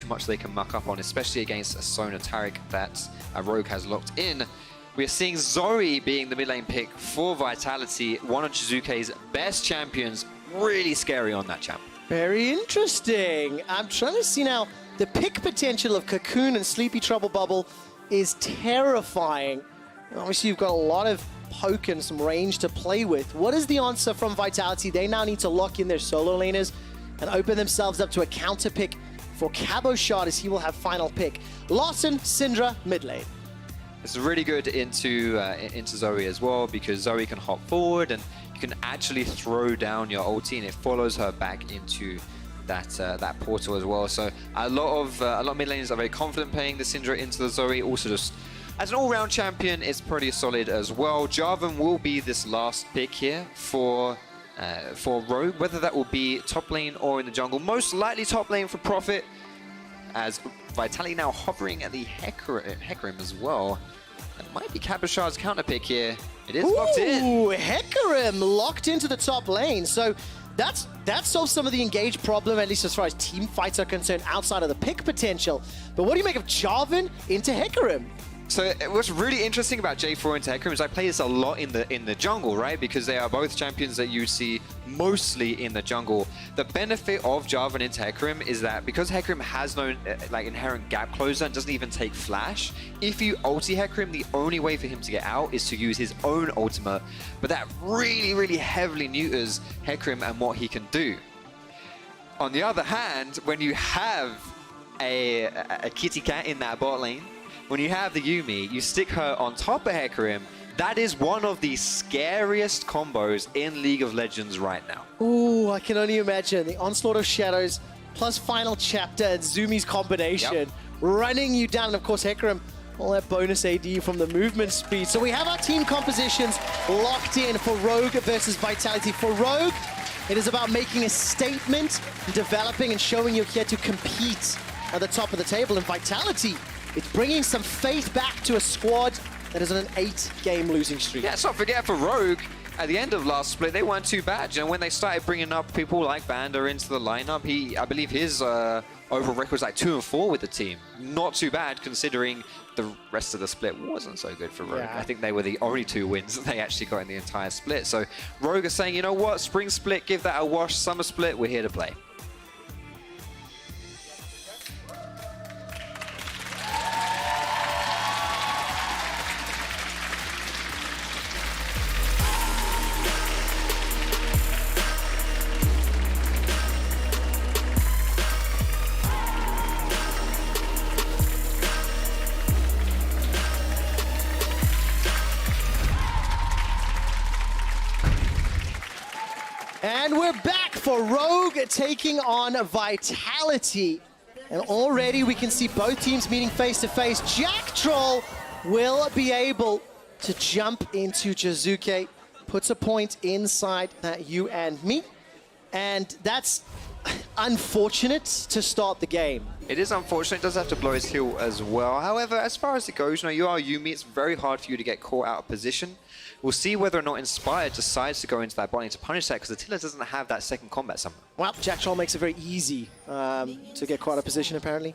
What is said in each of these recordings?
too much they can muck up on, especially against a Sona Taric that Rogue has locked in. We are seeing Zoe being the mid lane pick for Vitality, one of Jizuke's best champions. Really scary on that champ. Very interesting. I'm trying to see now, the pick potential of Cocoon and Sleepy Trouble Bubble is terrifying. Obviously, you've got a lot of poke and some range to play with. What is the answer from Vitality? They now need to lock in their solo laners and open themselves up to a counter pick for Cabochard, as he will have final pick. Lawson, Syndra, mid lane. It's really good into Zoe as well, because Zoe can hop forward and you can actually throw down your ulti and it follows her back into that portal as well. So a lot of mid laners are very confident playing the Syndra into the Zoe. Also, just as an all-round champion, it's pretty solid as well. Jarvan will be this last pick here for Rogue, whether that will be top lane or in the jungle. Most likely top lane for Prophet, as Vitality now hovering at the Hecarim as well. It might be Cabochard's counter pick here. It is locked in. Ooh, Hecarim locked into the top lane. So that solves some of the engage problem, at least as far as team fights are concerned, outside of the pick potential. But what do you make of Jarvan into Hecarim? So what's really interesting about J4 into Hecarim is I play this a lot in the jungle, right? Because they are both champions that you see mostly in the jungle. The benefit of Jarvan into Hecarim is that because Hecarim has no like inherent gap closer and doesn't even take flash, if you ulti Hecarim, the only way for him to get out is to use his own ultimate. But that really heavily neuters Hecarim and what he can do. On the other hand, when you have a kitty cat in that bot lane, when you have the Yuumi, you stick her on top of Hecarim. That is one of the scariest combos in League of Legends right now. Ooh, I can only imagine. The Onslaught of Shadows plus Final Chapter and Zumi's combination running you down. And of course, Hecarim, all that bonus AD from the movement speed. So we have our team compositions locked in for Rogue versus Vitality. For Rogue, it is about making a statement, developing and showing you're here to compete at the top of the table. And Vitality, it's bringing some faith back to a squad that is on an 8-game losing streak. Yeah, let's not forget for Rogue, at the end of last split, they weren't too bad. You know, when they started bringing up people like Banda into the lineup, I believe his overall record was like 2-4 with the team. Not too bad considering the rest of the split wasn't so good for Rogue. Yeah. I think they were the only 2 wins that they actually got in the entire split. So Rogue is saying, you know what, spring split, give that a wash. Summer split, we're here to play. And we're back for Rogue taking on Vitality. And already we can see both teams meeting face to face. Jack Troll will be able to jump into Jizuke, puts a point inside that you and me. And that's unfortunate to start the game. It is unfortunate, it does have to blow his heel as well. However, as far as it goes, you know, you are Yuumi, it's very hard for you to get caught out of position. We'll see whether or not Inspired decides to go into that bot lane to punish that, because Attila doesn't have that second combat summon. Well, Jack Troll makes it very easy to get caught out of position, apparently.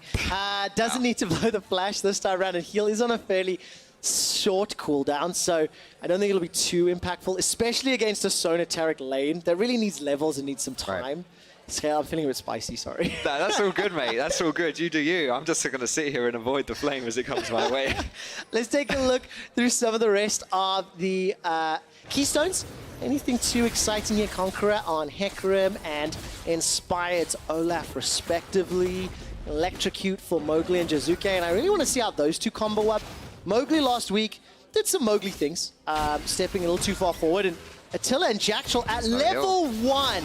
Doesn't need to blow the flash this time around, and heal is on a fairly short cooldown, so I don't think it'll be too impactful, especially against a Sona Taric lane that really needs levels and needs some time. Right. So I'm feeling a bit spicy, sorry. No, that's all good, mate. That's all good. You do you. I'm just going to sit here and avoid the flame as it comes my way. Let's take a look through some of the rest of the keystones. Anything too exciting here? Conqueror on Hecarim and Inspired's Olaf, respectively. Electrocute for Mowgli and Jizuke, and I really want to see how those two combo up. Mowgli last week did some Mowgli things, stepping a little too far forward, and Attila and Jack Troll at level 1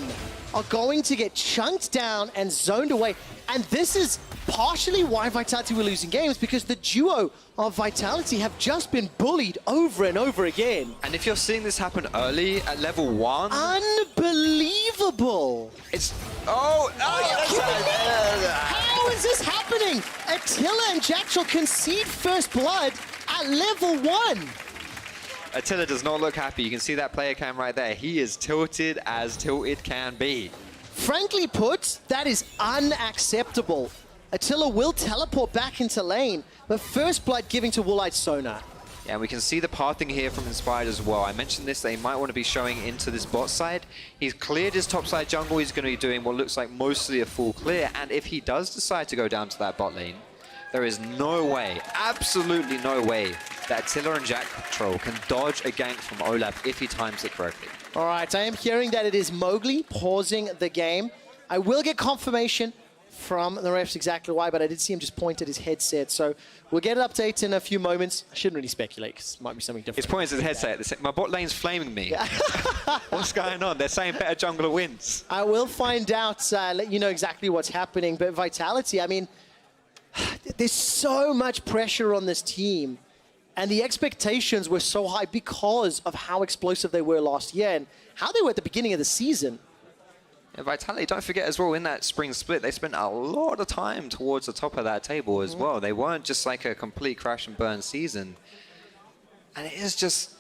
are going to get chunked down and zoned away. And this is partially why Vitality were losing games, because the duo of Vitality have just been bullied over and over again. And if you're seeing this happen early at level 1... Unbelievable! It's... Oh! Are you kidding me? How is this happening? Attila and Jack Troll concede first blood at level 1. Attila does not look happy. You can see that player cam right there. He is tilted as tilted can be. Frankly put, that is unacceptable. Attila will teleport back into lane, but first blood giving to Woolite Sonar. Yeah, we can see the pathing here from Inspired as well. I mentioned this, they might want to be showing into this bot side. He's cleared his top side jungle. He's going to be doing what looks like mostly a full clear. And if he does decide to go down to that bot lane, there is no way, absolutely no way, that Attila and Jack Troll can dodge a gank from Olaf if he times it correctly. All right, I am hearing that it is Mowgli pausing the game. I will get confirmation from the refs exactly why, but I did see him just point at his headset. So we'll get an update in a few moments. I shouldn't really speculate because it might be something different. He's pointing at his headset. My bot lane's flaming me. Yeah. What's going on? They're saying better jungler wins. I will find out, let you know exactly what's happening. But Vitality, I mean, there's so much pressure on this team. And the expectations were so high because of how explosive they were last year and how they were at the beginning of the season. And Vitality, don't forget as well, in that spring split, they spent a lot of time towards the top of that table as well. They weren't just like a complete crash and burn season. And it is just,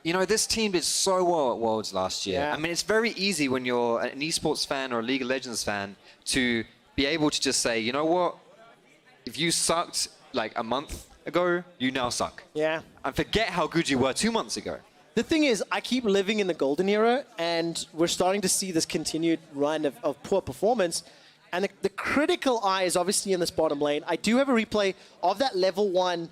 you know, this team did so well at Worlds last year. Yeah. I mean, it's very easy when you're an esports fan or a League of Legends fan to be able to just say, you know what, if you sucked like a month ago, you now suck. Yeah. And forget how good you were 2 months ago. The thing is, I keep living in the golden era, and we're starting to see this continued run of poor performance. And the critical eye is obviously in this bottom lane. I do have a replay of that level 1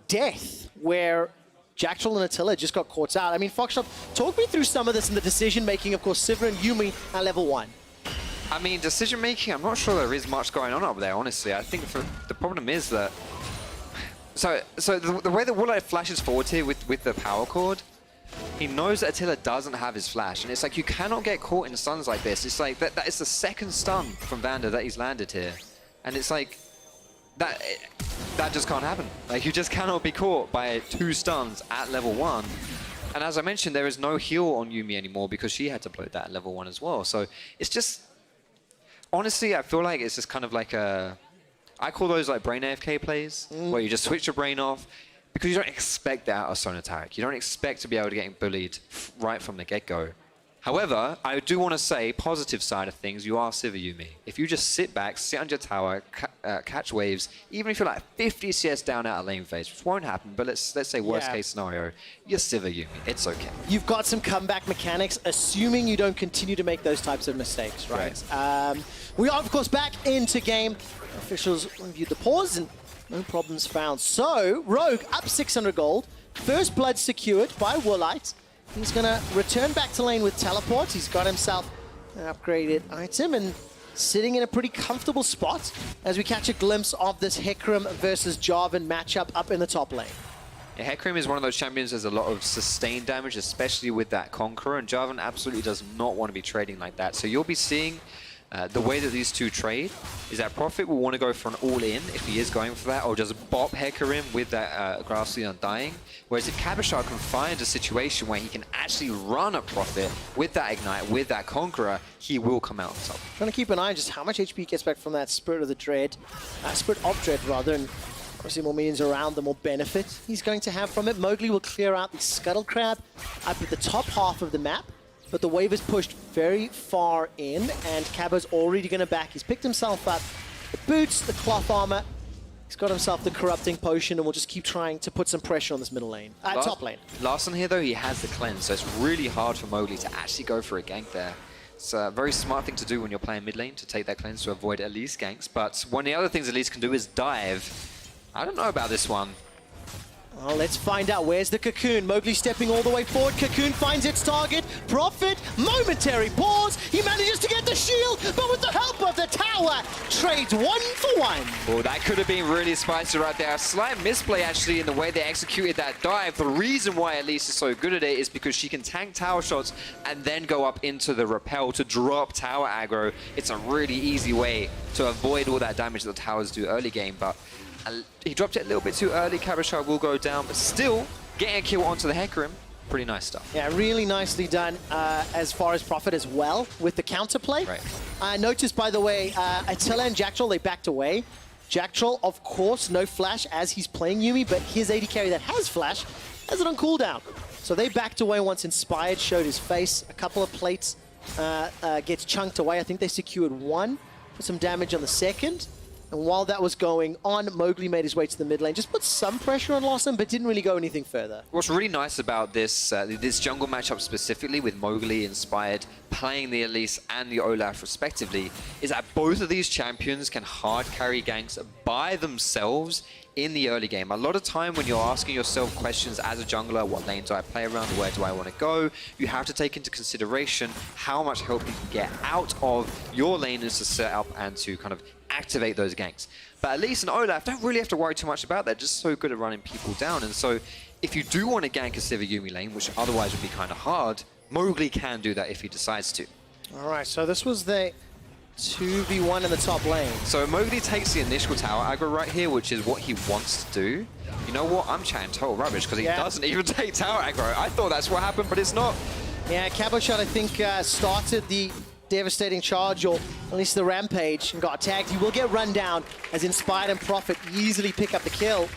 death where Jack Troll and Attila just got caught out. I mean, Foxshot, talk me through some of this in the decision-making. Of course, Sivir and Yuumi at level 1. I mean, decision-making, I'm not sure there is much going on up there, honestly. I think the problem is that... So the way that Woolite flashes forward here with the power cord, he knows that Attila doesn't have his flash, and it's like you cannot get caught in stuns like this. It's like that is the second stun from Vander that he's landed here, and it's like that just can't happen. Like, you just cannot be caught by 2 stuns at level 1. And as I mentioned, there is no heal on Yuumi anymore because she had to bloat that at level 1 as well. So it's just, honestly, I feel like it's just kind of like I call those like brain AFK plays, where you just switch your brain off. Because you don't expect that out of Sonar Tarek. You don't expect to be able to get bullied right from the get-go. However, I do want to say, positive side of things, you are Sivir Yuumi. If you just sit back, sit on your tower, catch waves, even if you're like 50 CS down out of lane phase, which won't happen, but let's say worst case scenario, you're Sivir Yuumi. It's okay. You've got some comeback mechanics, assuming you don't continue to make those types of mistakes, right? We are, of course, back into game. Officials reviewed the pause and no problems found. So, Rogue up 600 gold. First blood secured by Woolite. He's going to return back to lane with teleport. He's got himself an upgraded item and sitting in a pretty comfortable spot as we catch a glimpse of this Hecarim versus Jarvan matchup up in the top lane. Yeah, Hecarim is one of those champions that has a lot of sustained damage, especially with that Conqueror, and Jarvan absolutely does not want to be trading like that. So you'll be seeing the way that these two trade is that Prophet will want to go for an all-in if he is going for that, or just bop Hecarim with that Grassy Undying. Whereas if Kabashar can find a situation where he can actually run a Prophet with that Ignite, with that Conqueror, he will come out on top. Trying to keep an eye on just how much HP he gets back from that Spirit of the Dread, Spirit of Dread rather, and obviously more minions around, the more benefit he's going to have from it. Mowgli will clear out the Scuttle Crab up at the top half of the map. But the wave is pushed very far in, and Cabo's already going to back. He's picked himself up the boots, the cloth armor. He's got himself the corrupting potion, and we'll just keep trying to put some pressure on this middle lane, top lane. Larson here, though, he has the cleanse, so it's really hard for Mowgli to actually go for a gank there. It's a very smart thing to do when you're playing mid lane, to take that cleanse to avoid Elise ganks. But one of the other things Elise can do is dive. I don't know about this one. Well, let's find out. Where's the Cocoon? Mowgli stepping all the way forward. Cocoon finds its target. Prophet, momentary pause. He manages to get the shield, but with the help of the tower, trades 1 for 1. Oh, that could have been really spicy right there. A slight misplay, actually, in the way they executed that dive. The reason why Elise is so good at it is because she can tank tower shots and then go up into the rappel to drop tower aggro. It's a really easy way to avoid all that damage that the towers do early game, but he dropped it a little bit too early. Kabashar will go down, but still getting a kill onto the Hecarim. Pretty nice stuff. Yeah, really nicely done as far as Prophet as well with the counterplay. Right. I noticed, by the way, Attila and Jack Troll, they backed away. Jack Troll, of course, no flash as he's playing Yuumi, but his AD carry that has flash has it on cooldown. So they backed away once Inspired showed his face. A couple of plates gets chunked away. I think they secured 1 for some damage on the second. And while that was going on, Mowgli made his way to the mid lane, just put some pressure on Lawson, but didn't really go anything further. What's really nice about this this jungle matchup specifically with Mowgli inspired playing the Elise and the Olaf respectively is that both of these champions can hard carry ganks by themselves in the early game. A lot of time when you're asking yourself questions as a jungler, what lane do I play around, where do I want to go, you have to take into consideration how much help you can get out of your laners to set up and to kind of activate those ganks. But Elise and Olaf don't really have to worry too much about that, just so good at running people down. And so if you do want to gank a Sivir lane, which otherwise would be kind of hard, Mowgli can do that if he decides to. All right, so this was the 2v1 in the top lane. So Mowgli takes the initial tower aggro right here, which is what he wants to do. You know what? I'm chatting total rubbish because he doesn't even take tower aggro. I thought that's what happened, but it's not. Yeah, Caboshot, I think, started the devastating charge, or at least the rampage, and got tagged. He will get run down as Inspired and Prophet easily pick up the kill.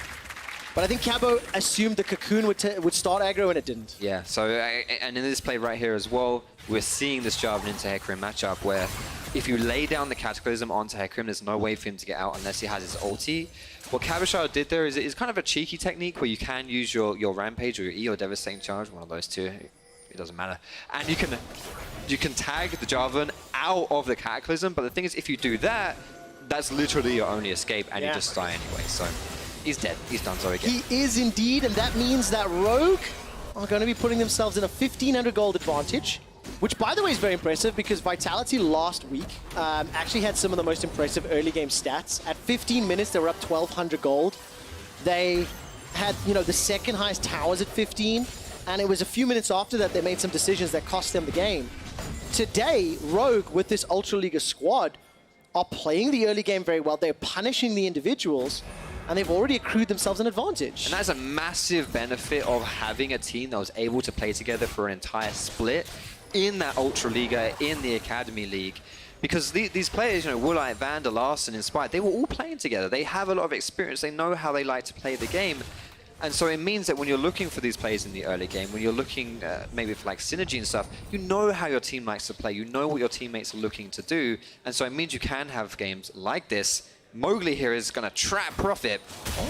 But I think Cabo assumed the Cocoon would start aggro, and it didn't. Yeah, so, and in this play right here as well, we're seeing this Jarvan into Hecarim matchup where if you lay down the Cataclysm onto Hecarim, there's no way for him to get out unless he has his ulti. What Caboshot did there is kind of a cheeky technique where you can use your Rampage or your E or Devastating Charge, one of those two. It doesn't matter. And you can tag the Jarvan out of the Cataclysm, but the thing is, if you do that, that's literally your only escape, and you just die anyway. So he's dead. He's done so again. He is indeed, and that means that Rogue are going to be putting themselves in a 1,500 gold advantage, which, by the way, is very impressive because Vitality last week actually had some of the most impressive early game stats. At 15 minutes, they were up 1,200 gold. They had, the second highest towers at 15. And it was a few minutes after that they made some decisions that cost them the game. Today, Rogue, with this Ultra League squad, are playing the early game very well. They're punishing the individuals, and they've already accrued themselves an advantage. And that's a massive benefit of having a team that was able to play together for an entire split in that Ultra Liga, in the Academy League. Because these players, Woolite, Vander, Larson, Inspired, they were all playing together. They have a lot of experience. They know how they like to play the game. And so it means that when you're looking for these plays in the early game, when you're looking maybe for like synergy and stuff, you know how your team likes to play, you know what your teammates are looking to do, and so it means you can have games like this. Mowgli here is going to trap Prophet.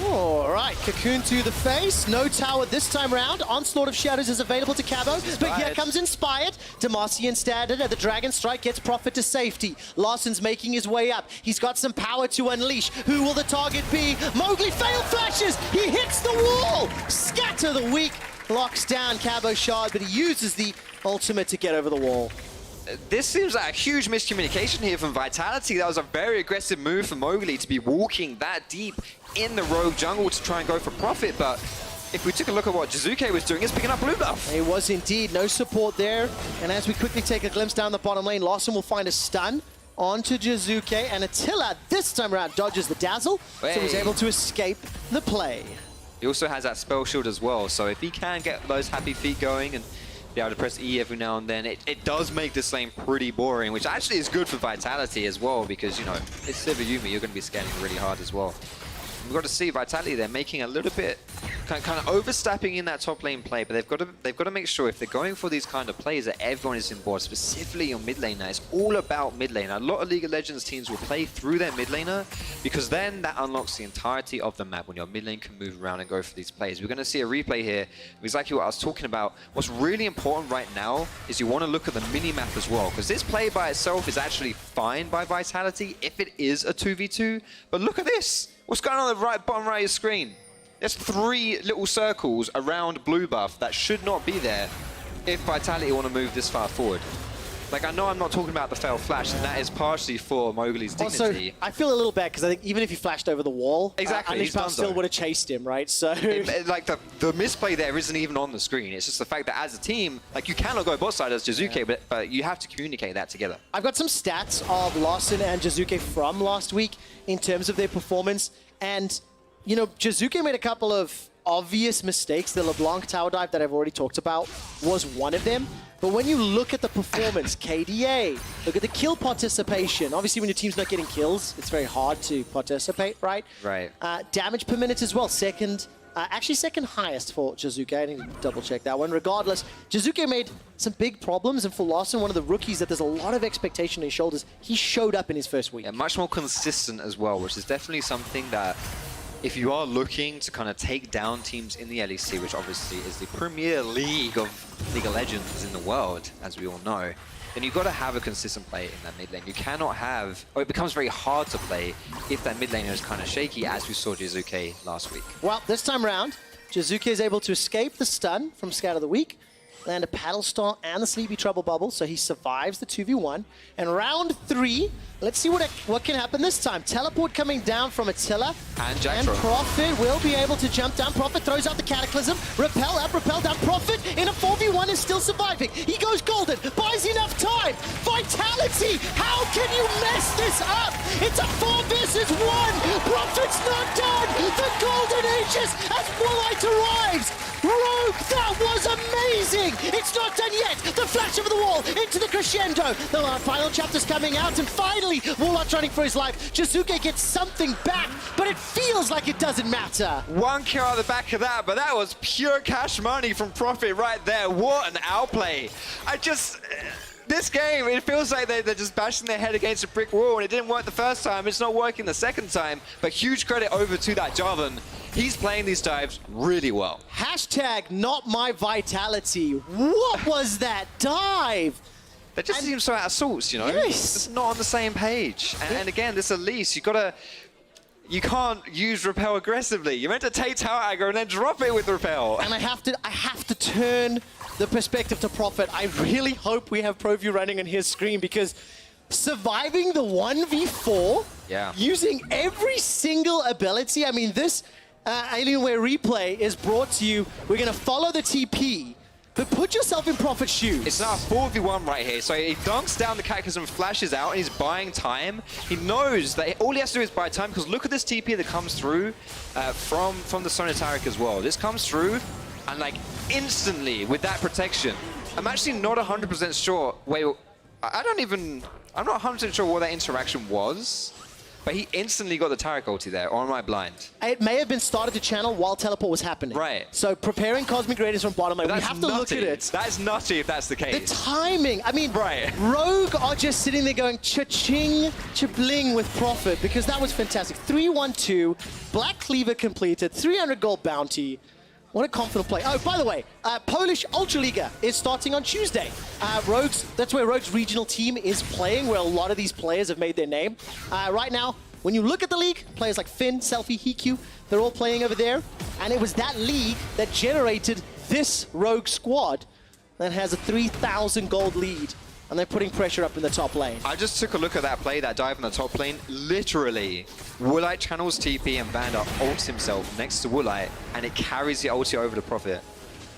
All right, Cocoon to the face. No tower this time round. Onslaught of Shadows is available to Cabo, but here comes Inspired. Demacian standard, and the Dragon Strike gets Prophet to safety. Larson's making his way up. He's got some power to unleash. Who will the target be? Mowgli fail flashes. He hits the wall. Scatter the weak. Locks down Caboshot, but he uses the ultimate to get over the wall. This seems like a huge miscommunication here from Vitality. That was a very aggressive move for Mowgli to be walking that deep in the Rogue jungle to try and go for Prophet, but if we took a look at what Jizuke was doing, it's picking up blue buff. It was indeed. No support there, and as we quickly take a glimpse down the bottom lane, Lawson will find a stun onto Jizuke, and Attila this time around dodges the dazzle, so he's able to escape the play. He also has that spell shield as well, so if he can get those happy feet going and be able to press E every now and then, it does make this lane pretty boring, which actually is good for Vitality as well, because, it's Sivir, you're going to be scaling really hard as well. We've got to see Vitality, they're making a little bit, kind of overstepping in that top lane play, but they've got to make sure if they're going for these kind of plays that everyone is on board, specifically on mid lane now. It's all about mid lane. A lot of League of Legends teams will play through their mid laner because then that unlocks the entirety of the map when your mid lane can move around and go for these plays. We're going to see a replay here of exactly what I was talking about. What's really important right now is you want to look at the mini-map as well, because this play by itself is actually fine by Vitality if it is a 2v2, but look at this. What's going on the bottom right of your screen? There's 3 little circles around blue buff that should not be there if Vitality want to move this far forward. Like, I know I'm not talking about the failed flash, and that is partially for Mowgli's dignity. Also, I feel a little bad because I think even if he flashed over the wall, exactly, Unleashed still would have chased him, right? So, like the misplay there isn't even on the screen. It's just the fact that as a team, like, you cannot go bot side as Jizuke, but you have to communicate that together. I've got some stats of Lawson and Jizuke from last week in terms of their performance, and Jizuke made a couple of obvious mistakes. The LeBlanc tower dive that I've already talked about was one of them. But when you look at the performance, KDA, look at the kill participation. Obviously, when your team's not getting kills, it's very hard to participate, right? Right. Damage per minute as well, second Actually, second highest for Jizuke. I need to double check that one. Regardless, Jizuke made some big problems, and for Larson, one of the rookies that there's a lot of expectation on his shoulders, he showed up in his first week. Yeah, much more consistent as well, which is definitely something that if you are looking to kind of take down teams in the LEC, which obviously is the premier league of League of Legends in the world, as we all know, then you've got to have a consistent play in that mid lane. You cannot have, or it becomes very hard to play if that mid laner is kind of shaky, as we saw Jizuke last week. Well, this time around, Jizuke is able to escape the stun from Scout of the Week, land a Paddle Star and the Sleepy Trouble Bubble, so he survives the 2v1. And round 3, let's see what can happen this time. Teleport coming down from Attila. And Jack And Prophet will be able to jump down. Prophet throws out the Cataclysm. Repel up, repel down. Prophet in a 4v1 is still surviving. He goes golden, buys enough time. Vitality, how can you mess this up? It's a 4 versus 1. Prophet's not done. The golden ages as Woolite arrives. Rogue, that was amazing! It's not done yet! The flash over the wall, into the crescendo! The final chapter's coming out, and finally, Warlock's running for his life. Jizuke gets something back, but it feels like it doesn't matter. 1 kill out the back of that, but that was pure cash money from Prophet right there. What an outplay. This game, it feels like they're just bashing their head against a brick wall, and it didn't work the first time. It's not working the second time, but huge credit over to that Jarvan. He's playing these dives really well. Hashtag not my Vitality. What was that dive? That just seems so out of sorts, you know? Yes. It's not on the same page. And again, this Elise, you can't use Repel aggressively. You're meant to take tower aggro and then drop it with Repel. And I have to turn the perspective to Prophet. I really hope we have ProView running on his screen, because surviving the 1v4, using every single ability, I mean, this Alienware replay is brought to you. We're going to follow the TP, but put yourself in Prophet's shoes. It's now a 4v1 right here. So he dunks down the Cataclysm, flashes out, and he's buying time. He knows that all he has to do is buy time, because look at this TP that comes through from the Sonataric as well. This comes through, and like instantly with that protection, I'm actually not 100% sure. Wait, I'm not 100% sure what that interaction was. But he instantly got the Taric ulti there, or am I blind? It may have been started to channel while teleport was happening. Right. So preparing Cosmic Radiance from bottom lane, we have to look at it. That's nutty if that's the case. The timing, I mean, Rogue are just sitting there going cha-ching, cha-bling with Prophet, because that was fantastic. 3-1-2, Black Cleaver completed, 300 gold bounty. What a confident play. Oh, by the way, Polish Ultraliga is starting on Tuesday. That's where Rogue's regional team is playing, where a lot of these players have made their name. Right now, when you look at the league, players like Finn, Selfie, Hiku, they're all playing over there. And it was that league that generated this Rogue squad that has a 3,000 gold lead. And they're putting pressure up in the top lane. I just took a look at that play, that dive in the top lane. Literally, Woolite channels TP and Vander ults himself next to Woolite, and it carries the ulti over to Prophet.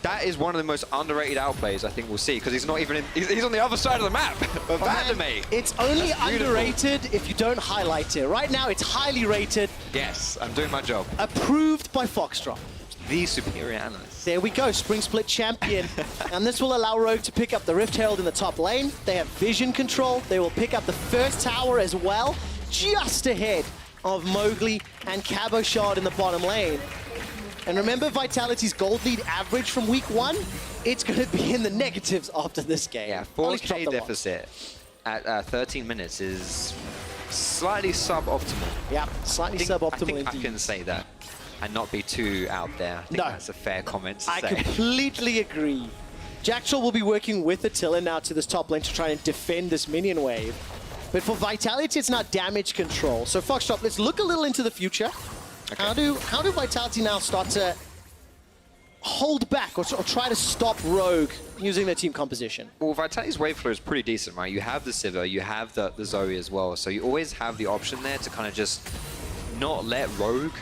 That is one of the most underrated outplays I think we'll see, because he's not even he's on the other side of the map. But Vander, mate. It's only underrated if you don't highlight it. Right now, it's highly rated. Yes, I'm doing my job. Approved by Foxtrot. The superior analyst. There we go, Spring Split champion. And this will allow Rogue to pick up the Rift Herald in the top lane. They have vision control. They will pick up the first tower as well, just ahead of Mowgli and Cabo Shard in the bottom lane. And remember Vitality's gold lead average from week 1? It's going to be in the negatives after this game. Yeah, 4K deficit at 13 minutes is slightly suboptimal. Yeah, slightly suboptimal I think indeed. I can say that and not be too out there. I think that's a fair comment to say. I completely agree. Jackshall will be working with Attila now to this top lane to try and defend this minion wave. But for Vitality, it's not damage control. So Foxtrot, let's look a little into the future. Okay. How do Vitality now start to hold back or try to stop Rogue using their team composition? Well, Vitality's wave flow is pretty decent, right? You have the Sivir, you have the Zoe as well, so you always have the option there to kind of just not let Rogue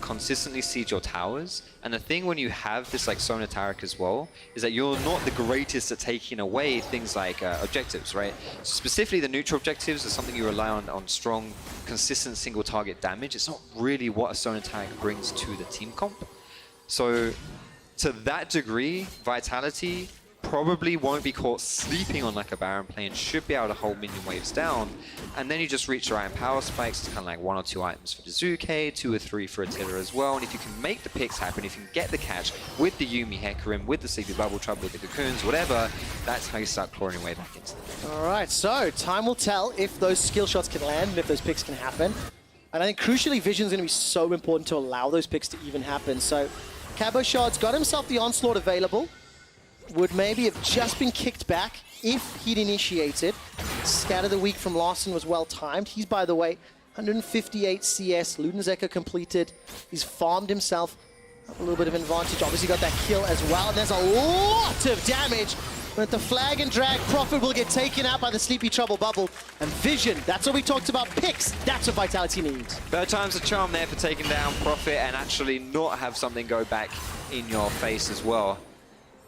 consistently siege your towers. And the thing when you have this like Sonataric as well is that you're not the greatest at taking away things like objectives, right? Specifically the neutral objectives are something you rely on strong, consistent single target damage. It's not really what a Sonataric brings to the team comp. So to that degree, Vitality probably won't be caught sleeping on like a Baron play and should be able to hold minion waves down. And then you just reach the right power spikes. It's kind of like 1 or 2 items for Jizuke, 2 or 3 for Attila as well. And if you can make the picks happen, if you can get the catch with the Yuumi Hecarim, with the Sleepy Bubble Trap, with the Cocoons, whatever, that's how you start clawing your way back into the game. All right, so time will tell if those skill shots can land and if those picks can happen. And I think crucially, Vision's going to be so important to allow those picks to even happen. So Cabochard's got himself the Onslaught available. Would maybe have just been kicked back if he'd initiated. Scatter the Weak from Larson was well timed. He's, by the way, 158 CS. Luden's Echo completed. He's farmed himself a little bit of advantage. Obviously got that kill as well. And there's a lot of damage. But the flag and drag, Prophet will get taken out by the Sleepy Trouble Bubble. And Vision, that's what we talked about. Picks, that's what Vitality needs. Third time's a charm there for taking down Prophet and actually not have something go back in your face as well.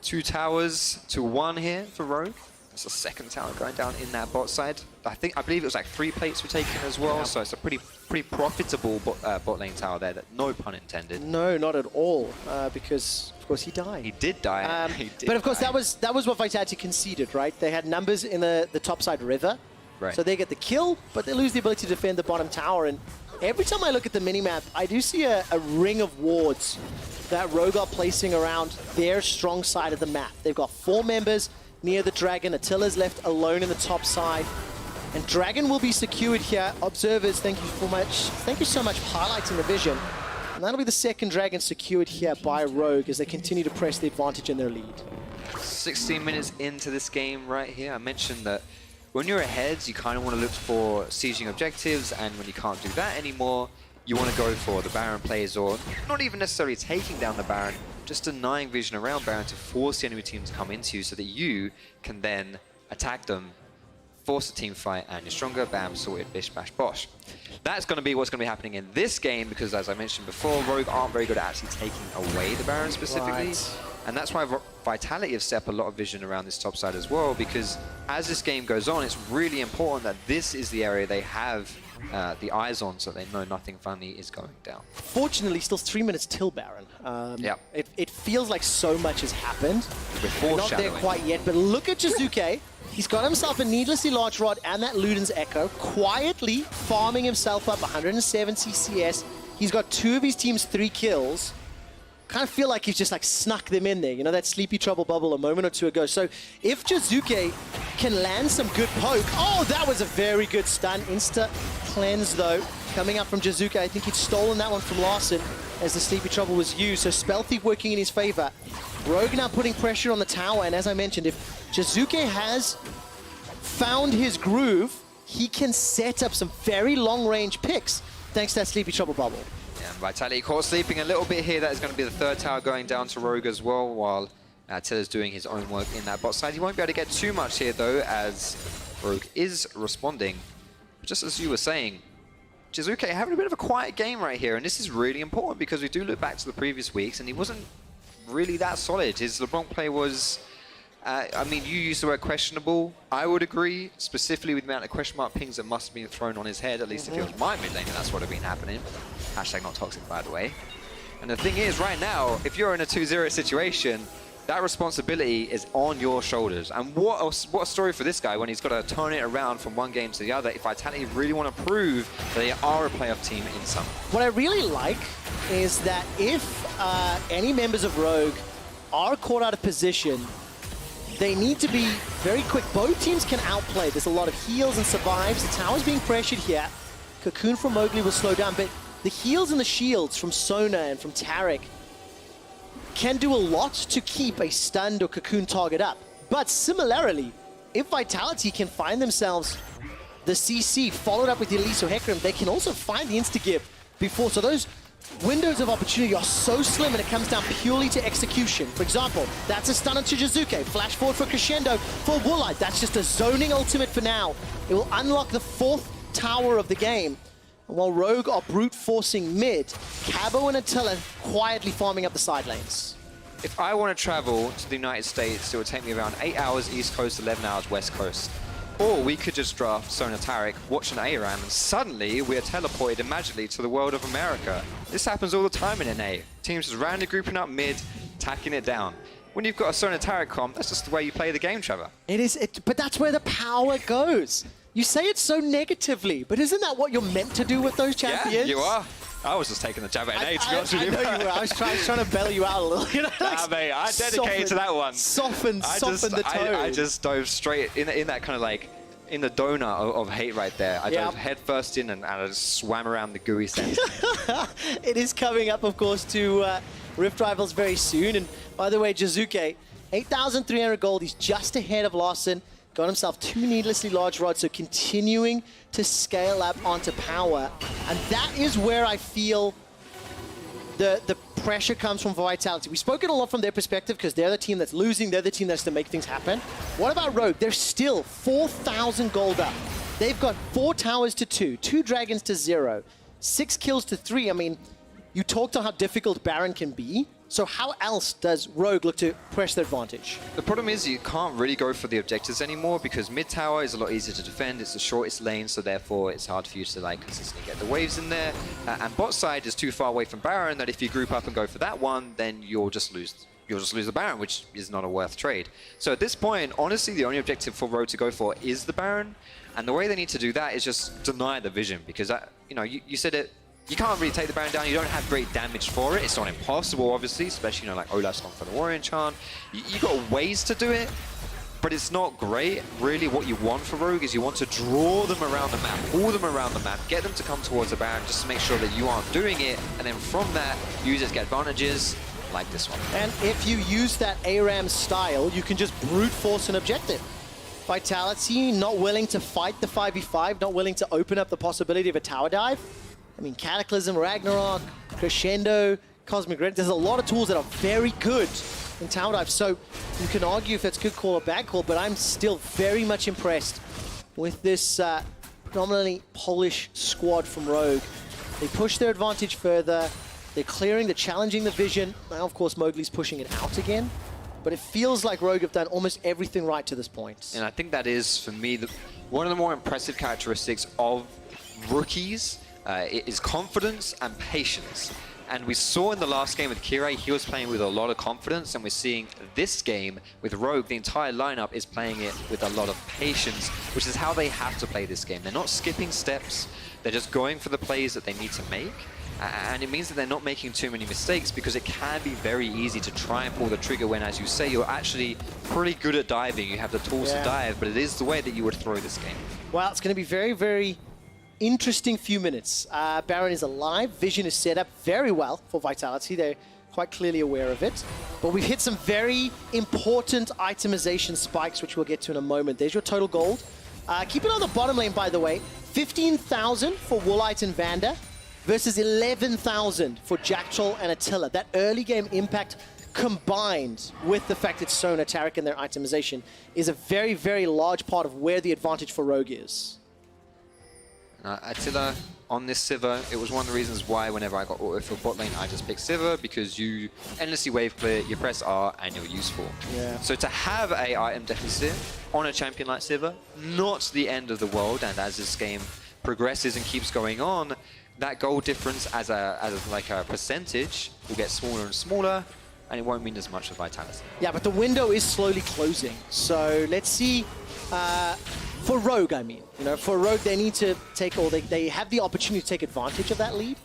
2 towers to 1 here for Rogue. That's the second tower going down in that bot side. I believe it was like 3 plates were taken as well, yeah. So it's a pretty profitable bot lane tower there. That no pun intended. No, not at all, because of course he died. He did die. But of course that was what Vitality conceded, right? They had numbers in the top side river, right. So they get the kill, but they lose the ability to defend the bottom tower. And every time I look at the minimap, I do see a ring of wards that Rogue are placing around their strong side of the map. They've got 4 members near the Dragon. Attila's left alone in the top side. And Dragon will be secured here. Observers, thank you so much for highlighting the Vision. And that'll be the second Dragon secured here by Rogue as they continue to press the advantage in their lead. 16 minutes into this game right here. I mentioned that when you're ahead, you kind of want to look for sieging objectives, and when you can't do that anymore, you want to go for the Baron plays, or not even necessarily taking down the Baron, just denying vision around Baron to force the enemy team to come into you so that you can then attack them, force a team fight, and you're stronger, bam, sorted, bish, bash, bosh. That's going to be what's going to be happening in this game because, as I mentioned before, Rogue aren't very good at actually taking away the Baron specifically. Right. And that's why Vitality have set up a lot of vision around this top side as well, because as this game goes on, it's really important that this is the area they have the eyes on, so they know nothing funny is going down. Fortunately, still 3 minutes till Baron. Yeah. It feels like so much has happened. We're not there quite yet, but look at Jizuke. He's got himself a needlessly large rod and that Luden's Echo, quietly farming himself up 170 CS. He's got 2 of his team's 3 kills. Kind of feel like he's just like snuck them in there. You know, that Sleepy Trouble Bubble a moment or two ago. So if Jizuke can land some good poke. Oh, that was a very good stun. Insta cleanse though, coming up from Jizuke. I think he'd stolen that one from Larson as the Sleepy Trouble was used. So Spell Thief working in his favor. Rogue now putting pressure on the tower. And as I mentioned, if Jizuke has found his groove, he can set up some very long range picks thanks to that Sleepy Trouble Bubble. And Vitality caught sleeping a little bit here. That is going to be the 3rd tower going down to Rogue as well, while Tilla's doing his own work in that bot side. He won't be able to get too much here, though, as Rogue is responding. But just as you were saying, Jizuke having a bit of a quiet game right here, and this is really important because we do look back to the previous weeks, and he wasn't really that solid. His LeBlanc play was... I mean, you used the word questionable. I would agree, specifically with the amount of question mark pings that must have been thrown on his head, at least if it was my mid lane, that's what would have been happening. Hashtag not toxic, by the way. And the thing is, right now, if you're in a 2-0 situation, that responsibility is on your shoulders. And what a story for this guy when he's got to turn it around from one game to the other if Vitality really want to prove that they are a playoff team in some. What I really like is that if any members of Rogue are caught out of position, they need to be very quick. Both teams can outplay. There's a lot of heals and survives. The tower's being pressured here. Cocoon from Mowgli will slow down, but the heals and the shields from Sona and from Taric can do a lot to keep a stunned or Cocoon target up. But similarly, if Vitality can find themselves the CC followed up with the Elise or Hecarim, they can also find the insta-give before. So those windows of opportunity are so slim and it comes down purely to execution. For example, that's a stunner to Jizuke. Flash forward for Crescendo for Woolite. That's just a zoning ultimate for now. It will unlock the 4th tower of the game. And while Rogue are brute forcing mid, Cabo and Attila quietly farming up the side lanes. If I want to travel to the United States, it would take me around 8 hours East Coast, 11 hours West Coast. Or we could just draft Sona Taric, watch an ARAM, and suddenly we are teleported magically to the world of America. This happens all the time in NA. Teams just randomly grouping up mid, tacking it down. when you've got a Sona Tarek comp, that's just the way you play the game, Trevor. It is, but that's where the power goes. You say it so negatively, but isn't that what you're meant to do with those champions? Yeah, you are. I was just taking the jab at NA, to be honest with you. I know you were. I was trying to bail you out a little. You know, Nah, mate, I dedicated to that one. Soften the tone. I just dove straight in that kind of like, in the donut of hate right there. I dove head first in and I just swam around the gooey center. It is coming up, of course, to Rift Rivals very soon. And by the way, Jizuke, 8,300 gold. He's just ahead of Larson. Got himself 2 needlessly large rods, so continuing to scale up onto power. And that is where I feel the pressure comes from Vitality. We've spoken a lot from their perspective because they're the team that's losing, they're the team that's to make things happen. What about Rogue? They're still 4,000 gold up. They've got 4 towers to 2, 2 dragons to 0, 6 kills to 3. I mean, you talked on how difficult Baron can be. So how else does Rogue look to press their advantage? The problem is you can't really go for the objectives anymore because mid tower is a lot easier to defend. It's the shortest lane, so therefore it's hard for you to like consistently get the waves in there. And bot side is too far away from Baron that if you group up and go for that one, then you'll just lose the Baron, which is not a worth trade. So at this point, honestly, the only objective for Rogue to go for is the Baron. And the way they need to do that is just deny the vision because you know, you said it. You can't really take the Baron down. You don't have great damage for it. It's not impossible, obviously, especially, you know, like Olaf's gone for the Warrior Enchant. You got ways to do it, but it's not great. Really, what you want for Rogue is you want to draw them around the map, pull them around the map, get them to come towards the Baron just to make sure that you aren't doing it, and then from that, use it to get advantages like this one. And if you use that ARAM style, you can just brute force an objective. Vitality, not willing to fight the 5v5, not willing to open up the possibility of a tower dive. I mean, Cataclysm, Ragnarok, Crescendo, Cosmic Red, there's a lot of tools that are very good in tower dive. So you can argue if it's good call or bad call, but I'm still very much impressed with this predominantly Polish squad from Rogue. They push their advantage further. They're clearing, they're challenging the vision. Now, of course, Mowgli's pushing it out again. But it feels like Rogue have done almost everything right to this point. And I think that is, for me, one of the more impressive characteristics of rookies. It is confidence and patience. And we saw in the last game with Kirei, he was playing with a lot of confidence, and we're seeing this game with Rogue, the entire lineup is playing it with a lot of patience, which is how they have to play this game. They're not skipping steps, they're just going for the plays that they need to make. And it means that they're not making too many mistakes because it can be very easy to try and pull the trigger when, as you say, you're actually pretty good at diving. You have the tools to dive, but it is the way that you would throw this game. Well, it's going to be very, very interesting few minutes. Baron is alive. Vision is set up very well for Vitality. They're quite clearly aware of it. But we've hit some very important itemization spikes, which we'll get to in a moment. There's your total gold. Keep it on the bottom lane, by the way. 15,000 for Woolite and Vanda versus 11,000 for Jacktroll and Attila. That early game impact combined with the fact it's Sona, Tarek, and their itemization is a very, very large part of where the advantage for Rogue is. Attila on this Sivir, it was one of the reasons why whenever I got autofill bot lane, I just picked Sivir because you endlessly wave clear, you press R, and you're useful. Yeah. So to have a item deficit on a champion like Sivir, not the end of the world, and as this game progresses and keeps going on, that goal difference as a percentage will get smaller and smaller, and it won't mean as much for Vitality. Yeah, but the window is slowly closing. So let's see. For Rogue, I mean, you know, for Rogue, they need to take, or they have the opportunity to take advantage of that lead.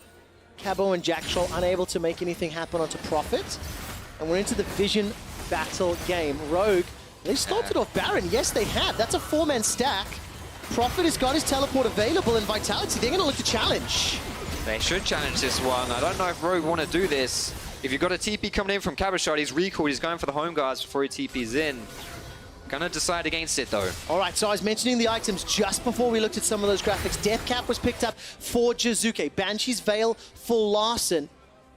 Cabo and Jacktroll unable to make anything happen onto Prophet. And we're into the Vision battle game. Rogue, they started off Baron. Yes, they have. That's a 4-man stack. Prophet has got his teleport available, and Vitality, they're going to look to challenge. They should challenge this one. I don't know if Rogue want to do this. If you've got a TP coming in from Cabashot, he's recalled, he's going for the home guards before he TP's in. Gonna decide against it though. All right, so I was mentioning the items just before we looked at some of those graphics. Death Cap was picked up for Jizuke. Banshee's Veil for Larson.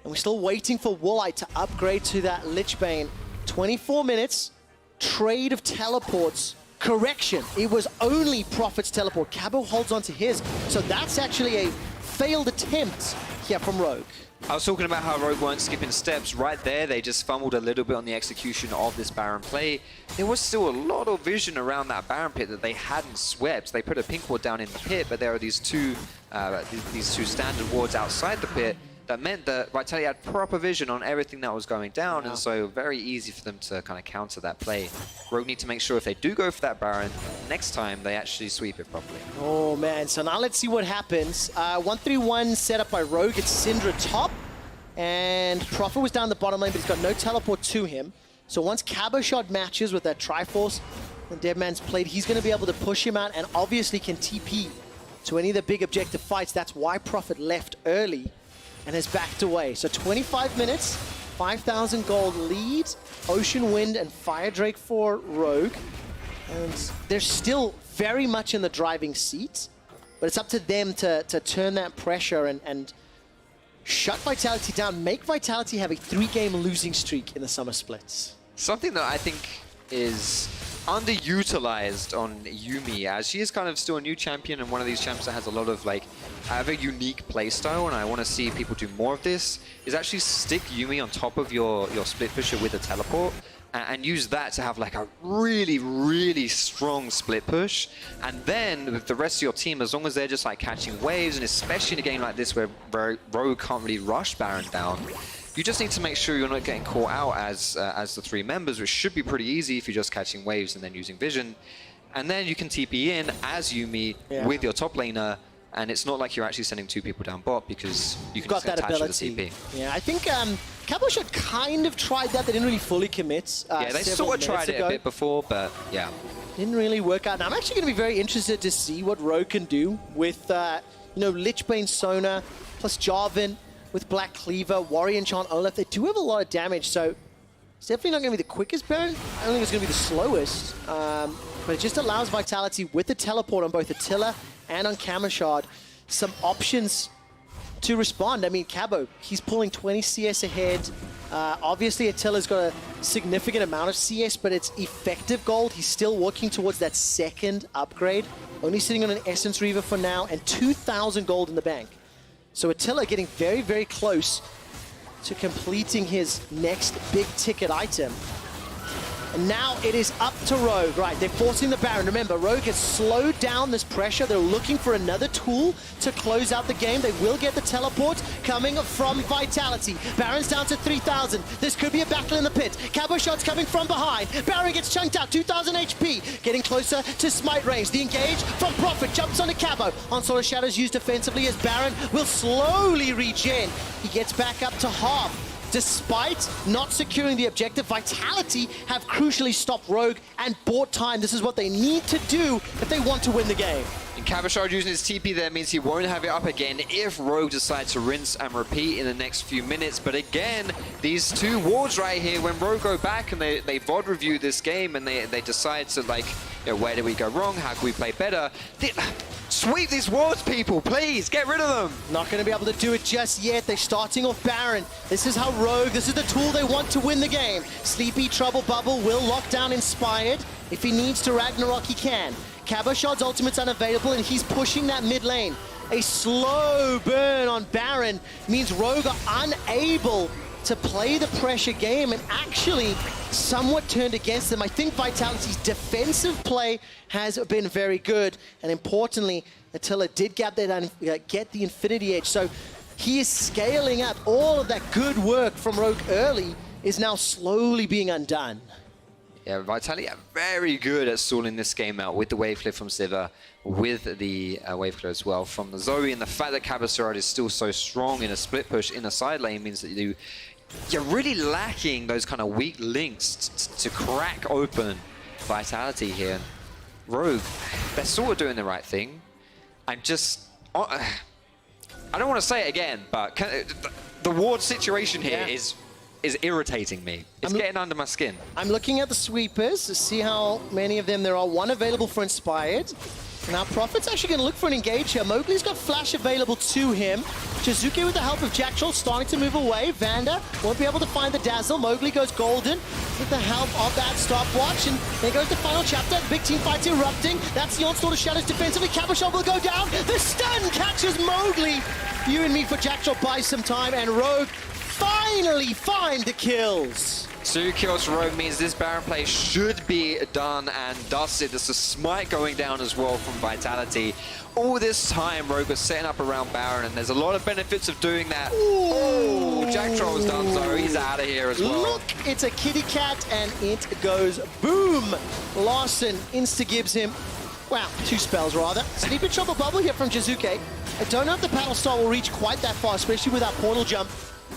And we're still waiting for Woolite to upgrade to that Lichbane. 24 minutes, trade of teleports. Correction, it was only Prophet's teleport. Cabo holds on to his. So that's actually a failed attempt here from Rogue. I was talking about how Rogue weren't skipping steps. Right there, they just fumbled a little bit on the execution of this Baron play. There was still a lot of vision around that Baron pit that they hadn't swept. They put a pink ward down in the pit, but there are these two standard wards outside the pit. that meant that Vitality had proper vision on everything that was going down, and so very easy for them to kind of counter that play. Rogue need to make sure if they do go for that Baron, next time they actually sweep it properly. Oh man, so now let's see what happens. 1-3-1 set up by Rogue. It's Syndra top, and Prophet was down the bottom lane, but he's got no teleport to him. So once Cabo Shot matches with that Triforce, and Deadman's played, he's going to be able to push him out and obviously can TP to any of the big objective fights. That's why Prophet left early and has backed away. So 25 minutes, 5,000 gold lead, Ocean Wind and Fire Drake for Rogue. And they're still very much in the driving seat, but it's up to them to turn that pressure and shut Vitality down, make Vitality have a 3-game losing streak in the summer splits. Something that I think is underutilized on Yuumi, as she is kind of still a new champion and one of these champs that has a lot of have a unique playstyle, and I want to see people do more of this, is actually stick Yuumi on top of your split pusher with a teleport and use that to have a really, really strong split push. And then with the rest of your team, as long as they're just catching waves, and especially in a game like this where Rogue can't really rush Baron down, you just need to make sure you're not getting caught out as the 3 members, which should be pretty easy if you're just catching waves and then using vision. And then you can TP in as Yuumi with your top laner, and it's not like you're actually sending 2 people down bot because you can got just that attach ability. to the TP. Yeah, I think Cabo Shot kind of tried that. They didn't really fully commit. Yeah, they sort of tried it a bit before, but yeah. Didn't really work out. And I'm actually going to be very interested to see what Rogue can do with, Lichbane Sona plus Jarvan, with Black Cleaver, Warrior Enchant, Olaf. They do have a lot of damage, so it's definitely not going to be the quickest Baron. I don't think it's going to be the slowest, but it just allows Vitality with the teleport on both Attila and on Kamashard some options to respond. I mean, Cabo, he's pulling 20 CS ahead. Obviously, Attila's got a significant amount of CS, but it's effective gold. He's still working towards that second upgrade. Only sitting on an Essence Reaver for now, and 2,000 gold in the bank. So Attila getting very, very close to completing his next big ticket item. And now it is up to Rogue. Right, they're forcing the Baron. Remember, Rogue has slowed down this pressure. They're looking for another tool to close out the game. They will get the teleport coming from Vitality. Baron's down to 3,000. This could be a battle in the pit. Cabo Shot's coming from behind. Baron gets chunked out, 2,000 HP. Getting closer to smite range. The engage from Prophet jumps onto Cabo. Onslaught of Shadows used defensively as Baron will slowly regen. He gets back up to half. Despite not securing the objective, Vitality have crucially stopped Rogue and bought time. This is what they need to do if they want to win the game. And Kamashard using his TP there means he won't have it up again if Rogue decides to rinse and repeat in the next few minutes. But again, these 2 wards right here, when Rogue go back and they VOD review this game and they decide to where did we go wrong? How can we play better? Sweep these wards, people, please, get rid of them. Not going to be able to do it just yet. They're starting off Baron. This is how Rogue, this is the tool they want to win the game. Sleepy Trouble Bubble will lock down Inspired. If he needs to Ragnarok, he can. Cabo Shot's ultimate's unavailable, and he's pushing that mid lane. A slow burn on Baron means Rogue are unable to play the pressure game and actually somewhat turned against them. I think Vitality's defensive play has been very good, and importantly, Attila did get the Infinity Edge, so he is scaling up. All of that good work from Rogue early is now slowly being undone. Yeah, Vitality are very good at stalling this game out with the wave clear from Sivir, with the wave clear as well from the Zoe, and the fact that Cabasarad is still so strong in a split push in the side lane means that you're really lacking those kind of weak links to crack open Vitality here. Rogue, they're sort of doing the right thing. I'm just... I don't want to say it again, but the ward situation here is irritating me. It's getting under my skin. I'm looking at the sweepers to see how many of them there are. One available for Inspired. Now Prophet's actually going to look for an engage here. Mowgli's got Flash available to him. Shizuke with the help of Jack Troll starting to move away. Vanda won't be able to find the Dazzle. Mowgli goes golden with the help of that stopwatch. And there goes the final chapter. Big team fights erupting. That's the Onslaught of Shadows defensively. Cabochon will go down. The stun catches Mowgli. You and me for Jack Troll buys some time. And Rogue finally find the kills. 2 kills for Rogue means this Baron play should be done and dusted. There's a smite going down as well from Vitality. All this time, Rogue was setting up around Baron, and there's a lot of benefits of doing that. Oh, Jack Troll's done so. He's out of here as well. Look, it's a kitty cat, and it goes boom. Larson insta-gives him, wow, 2 spells rather. Sleeping Trouble Bubble here from Jizuke. I don't know if the Paddle Star will reach quite that far, especially with that portal jump.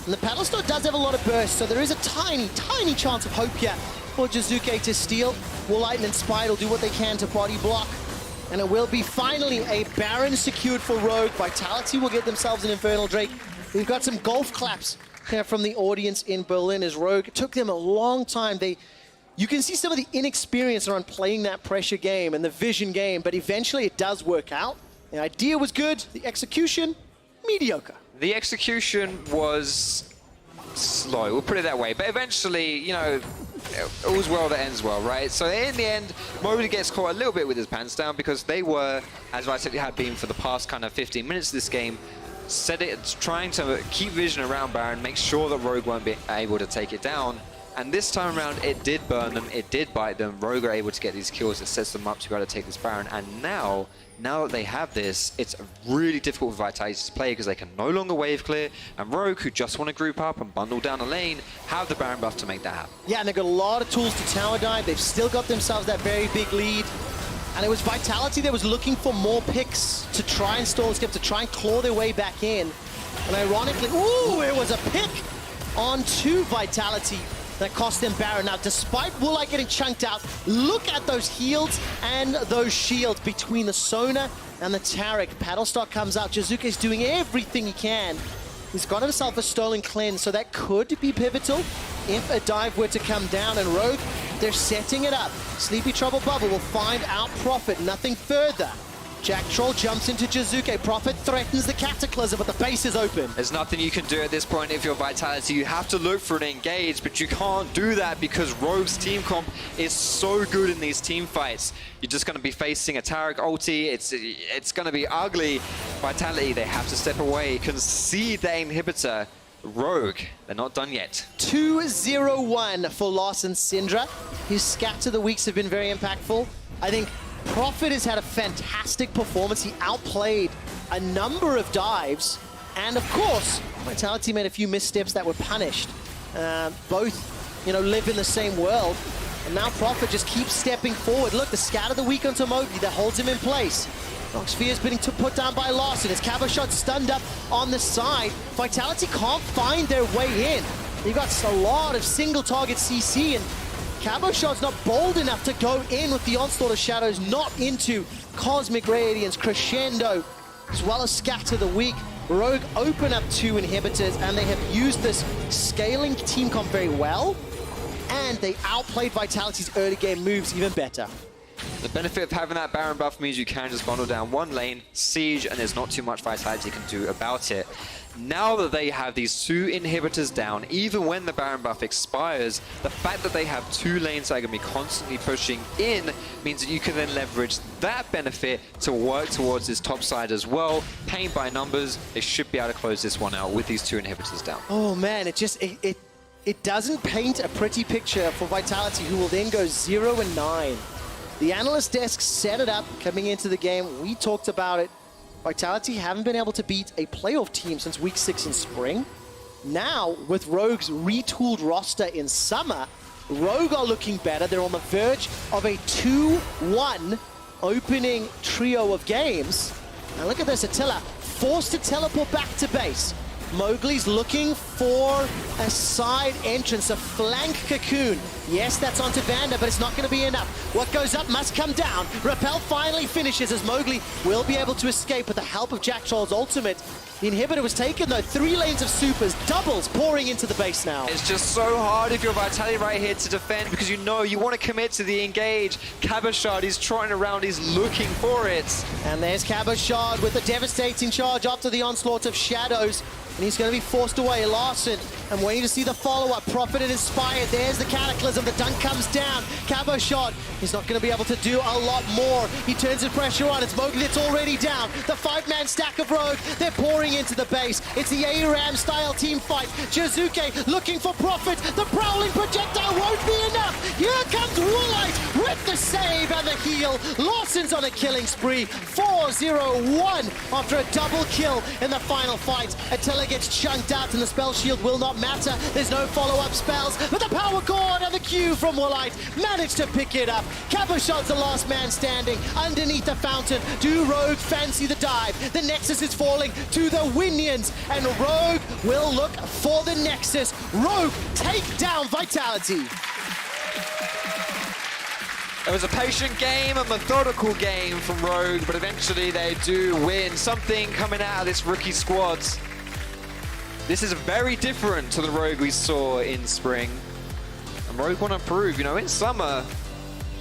And the Paddle Star does have a lot of burst, so there is a tiny, tiny chance of hope here for Jizuke to steal. Woolite and Spide will do what they can to body block. And it will be finally a Baron secured for Rogue. Vitality will get themselves an Infernal Drake. We've got some golf claps here from the audience in Berlin as Rogue. It took them a long time. You can see some of the inexperience around playing that pressure game and the vision game, but eventually it does work out. The idea was good, the execution, mediocre. The execution was slow, we'll put it that way, but eventually, you know, all's well that ends well, right? So in the end, Mowgli gets caught a little bit with his pants down because they were, as I said, had been for the past kind of 15 minutes of this game, trying to keep vision around Baron, make sure that Rogue won't be able to take it down. And this time around, it did burn them, it did bite them. Rogue are able to get these kills, it sets them up to be able to take this Baron. And now that they have this, it's really difficult for Vitality to play because they can no longer wave clear. And Rogue, who just want to group up and bundle down a lane, have the Baron buff to make that happen. Yeah, and they've got a lot of tools to tower dive. They've still got themselves that very big lead. And it was Vitality that was looking for more picks to try and stall skip, to try and claw their way back in. And ironically, ooh, it was a pick onto Vitality that cost them Baron. Now, despite Woolite getting chunked out, look at those heals and those shields between the Sona and the Taric. Paddlestar comes out. Jizuke's doing everything he can. He's got himself a stolen cleanse, so that could be pivotal if a dive were to come down. And Rogue, they're setting it up. Sleepy Trouble Bubble will find out Prophet, nothing further. Jack Troll jumps into Jizuke. Prophet threatens the Cataclysm, but the base is open. There's nothing you can do at this point if you're Vitality. You have to look for an engage, but you can't do that because Rogue's team comp is so good in these team fights. You're just going to be facing a Taric ulti. It's going to be ugly. Vitality, they have to step away, concede the inhibitor. Rogue, they're not done yet. 2-0-1 for Larson Syndra. His scatter the weeks have been very impactful. I think Prophet has had a fantastic performance. He outplayed a number of dives. And of course, Vitality made a few missteps that were punished. Both, you know, live in the same world. And now Prophet just keeps stepping forward. Look, the scatter the week onto Mowgli that holds him in place. Sphere's being put down by Larson. His Cabo Shot stunned up on the side. Vitality can't find their way in. You've got a lot of single target CC, and Cabo Shot's not bold enough to go in with the Onslaught of Shadows, not into Cosmic Radiance, Crescendo, as well as Scatter the Weak. Rogue open up 2 inhibitors, and they have used this scaling team comp very well, and they outplayed Vitality's early game moves even better. The benefit of having that Baron buff means you can just bundle down one lane, siege, and there's not too much Vitality can do about it. Now that they have these 2 inhibitors down, even when the Baron buff expires, the fact that they have 2 lanes that are going to be constantly pushing in means that you can then leverage that benefit to work towards this top side as well. Paint by numbers, they should be able to close this one out with these 2 inhibitors down. Oh man, it doesn't paint a pretty picture for Vitality, who will then go 0-9. The analyst desk set it up coming into the game. We talked about it. Vitality haven't been able to beat a playoff team since week 6 in spring. Now, with Rogue's retooled roster in summer, Rogue are looking better. They're on the verge of a 2-1 opening trio of games. And look at this, Attila forced to teleport back to base. Mowgli's looking for a side entrance, a flank cocoon. Yes, that's onto Vander, but it's not going to be enough. What goes up must come down. Rappel finally finishes as Mowgli will be able to escape with the help of Jack Troll's ultimate. The inhibitor was taken though. 3 lanes of supers, doubles pouring into the base now. It's just so hard if you're Vitality right here to defend because you know you want to commit to the engage. Cabochard, he's trotting around, he's looking for it. And there's Cabochard with a devastating charge after the onslaught of Shadows. And he's going to be forced away. Larson, I'm waiting to see the follow-up. Prophet and Inspired. There's the Cataclysm. The dunk comes down. Cabochard, he's not going to be able to do a lot more. He turns his pressure on. It's Mowgli that's already down. The 5-man stack of Rogue. They're pouring into the base. It's the ARAM style team fight. Jizuke looking for Prophet. The prowling projectile the save and the heal. Lawson's on a killing spree. 4-0-1 after a double kill in the final fight. Attila gets chunked out and the spell shield will not matter. There's no follow-up spells, but the power chord and the Q from Woolite managed to pick it up. Cabochon's the last man standing underneath the fountain. Do Rogue fancy the dive? The Nexus is falling to the Winions, and Rogue will look for the Nexus. Rogue take down Vitality. It was a patient game, a methodical game from Rogue, but eventually they do win. Something coming out of this rookie squad. This is very different to the Rogue we saw in spring. And Rogue want to prove, you know, in summer,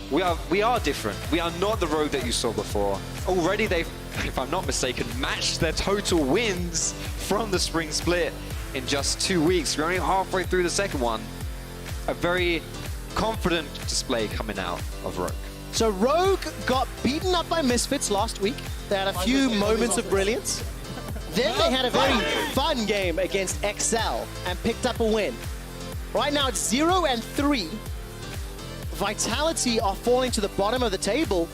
we are different. We are not the Rogue that you saw before. Already they've, if I'm not mistaken, matched their total wins from the spring split in just 2 weeks. We're only halfway through the second one. A very confident display coming out of Rogue. So Rogue got beaten up by Misfits last week. They had a few moments of brilliance. Then they had a very fun game against XL and picked up a win. Right now it's 0-3. Vitality are falling to the bottom of the table.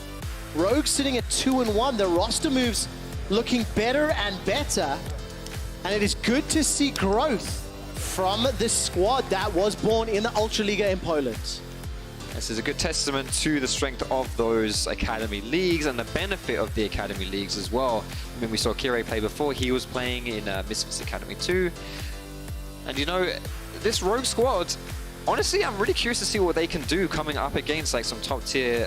Rogue sitting at 2-1. The roster moves looking better and better. And it is good to see growth from this squad that was born in the Ultraliga in Poland. This is a good testament to the strength of those academy leagues and the benefit of the academy leagues as well. I mean, we saw Kire play before. He was playing in Misfits Academy 2. And you know, this Rogue squad, honestly, I'm really curious to see what they can do coming up against like some top tier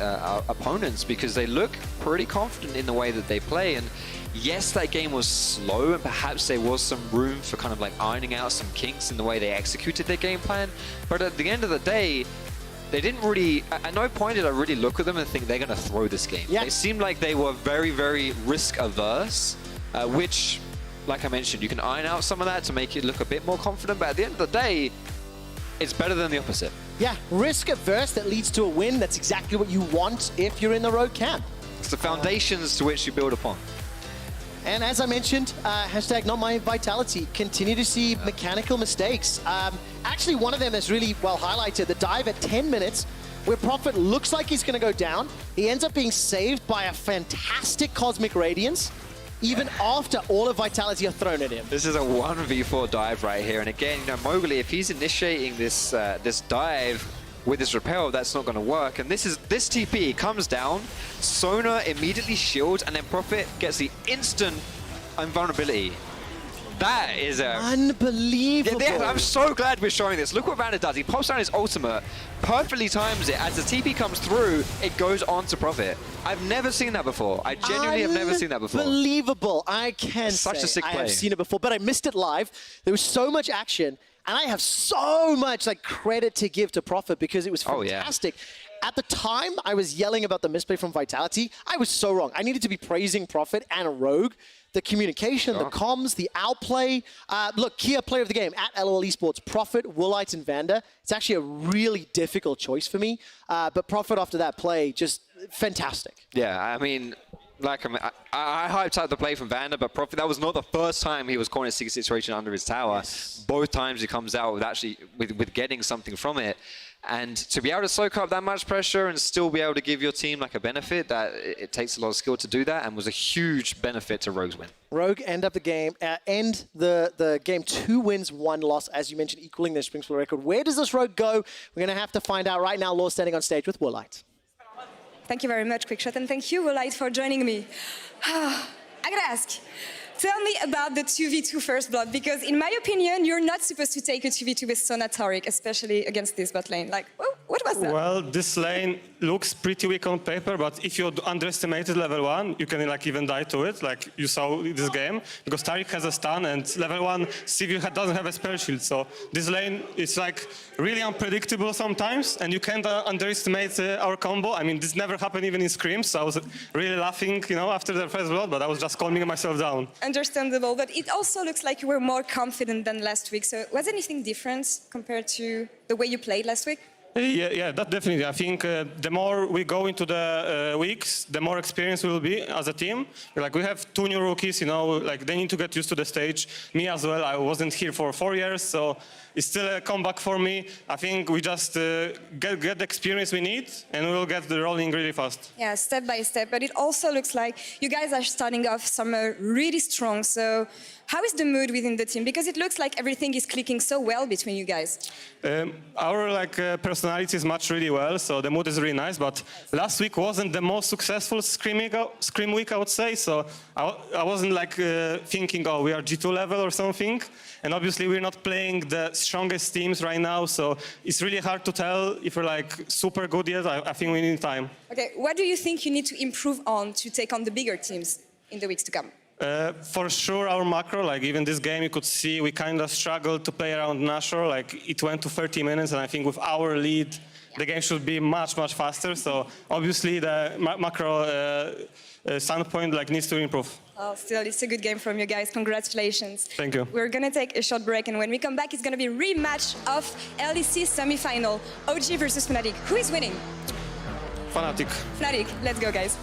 opponents, because they look pretty confident in the way that they play. And yes, that game was slow, and perhaps there was some room for kind of like ironing out some kinks in the way they executed their game plan. But at the end of the day, they didn't really, at no point did I really look at them and think they're going to throw this game. Yeah. They seemed like they were very, very risk averse, which, like I mentioned, you can iron out some of that to make it look a bit more confident. But at the end of the day, it's better than the opposite. Yeah, risk averse that leads to a win. That's exactly what you want if you're in the Rogue camp. It's the foundations to which you build upon. And as I mentioned, hashtag not my Vitality, continue to see mechanical mistakes. Actually, one of them is really well highlighted, the dive at 10 minutes, where Prophet looks like he's going to go down. He ends up being saved by a fantastic Cosmic Radiance, even after all of Vitality are thrown at him. This is a 1v4 dive right here. And again, you know, Mowgli, if he's initiating this this dive with his repel, that's not going to work. And this TP comes down, Sona immediately shields, and then Prophet gets the instant invulnerability. That is a... Unbelievable. Yeah, I'm so glad we're showing this. Look what Vander does. He pops down his ultimate, perfectly times it. As the TP comes through, it goes on to Prophet. I've never seen that before. I genuinely have never seen that before. Unbelievable. I can Such say a sick I play. have seen it before, but I missed it live. There was so much action, and I have so much like credit to give to Prophet because it was fantastic. At the time, I was yelling about the misplay from Vitality. I was so wrong. I needed to be praising Prophet and Rogue. The communication, the comms, the outplay. Look, Kia player of the game at LOL Esports, Prophet, Woolite, and Vander. It's actually a really difficult choice for me. But Prophet after that play, just fantastic. Yeah, I mean, like I hyped out the play from Vander, but Prophet, that was not the first time he was caught in a sticky situation under his tower. Yes. Both times he comes out with actually with getting something from it. And to be able to soak up that much pressure and still be able to give your team like a benefit, that it takes a lot of skill to do that, and was a huge benefit to Rogue's win. Rogue end the game 2 wins, 1 loss, as you mentioned, equaling their spring split record. Where does this Rogue go? We're going to have to find out right now. Law standing on stage with Woolite. Thank you very much, Quickshot, and thank you, Woolite, for joining me. I gotta ask. Tell me about the 2v2 first blood, because in my opinion, you're not supposed to take a 2v2 with Sona Taric, especially against this bot lane. Like, what was that? Well, this lane looks pretty weak on paper, but if you underestimated level 1, you can like even die to it, like you saw in this game, because Taric has a stun and level 1 CV doesn't have a spell shield, so this lane is like really unpredictable sometimes, and you can't underestimate our combo. I mean, this never happened even in scrims, so I was really laughing, you know, after the first blood, but I was just calming myself down. Understandable, but it also looks like you were more confident than last week. So was anything different compared to the way you played last week? Yeah, that definitely. I think the more we go into the weeks, the more experience we will be as a team. Like we have 2 new rookies, you know, like they need to get used to the stage. Me as well. I wasn't here for 4 years, so it's still a comeback for me. I think we just get the experience we need, and we'll get the rolling really fast. Yeah, step by step. But it also looks like you guys are starting off summer really strong. So how is the mood within the team? Because it looks like everything is clicking so well between you guys. Our personalities match really well, so the mood is really nice. But last week wasn't the most successful scrim week, I would say. So I wasn't thinking, oh, we are G2 level or something. And obviously we're not playing the strongest teams right now, so it's really hard to tell if we're super good yet. I think we need time. Okay, what do you think you need to improve on to take on the bigger teams in the weeks to come? For sure, our macro, even this game, you could see we kind of struggled to play around Nashor. It went to 30 minutes, and I think with our lead, the game should be much, much faster. So obviously, the macro standpoint needs to improve. Oh, still, it's a good game from you guys. Congratulations. Thank you. We're going to take a short break, and when we come back, it's going to be a rematch of LEC semi-final, OG versus Fnatic. Who is winning? Fnatic. Fnatic. Let's go, guys.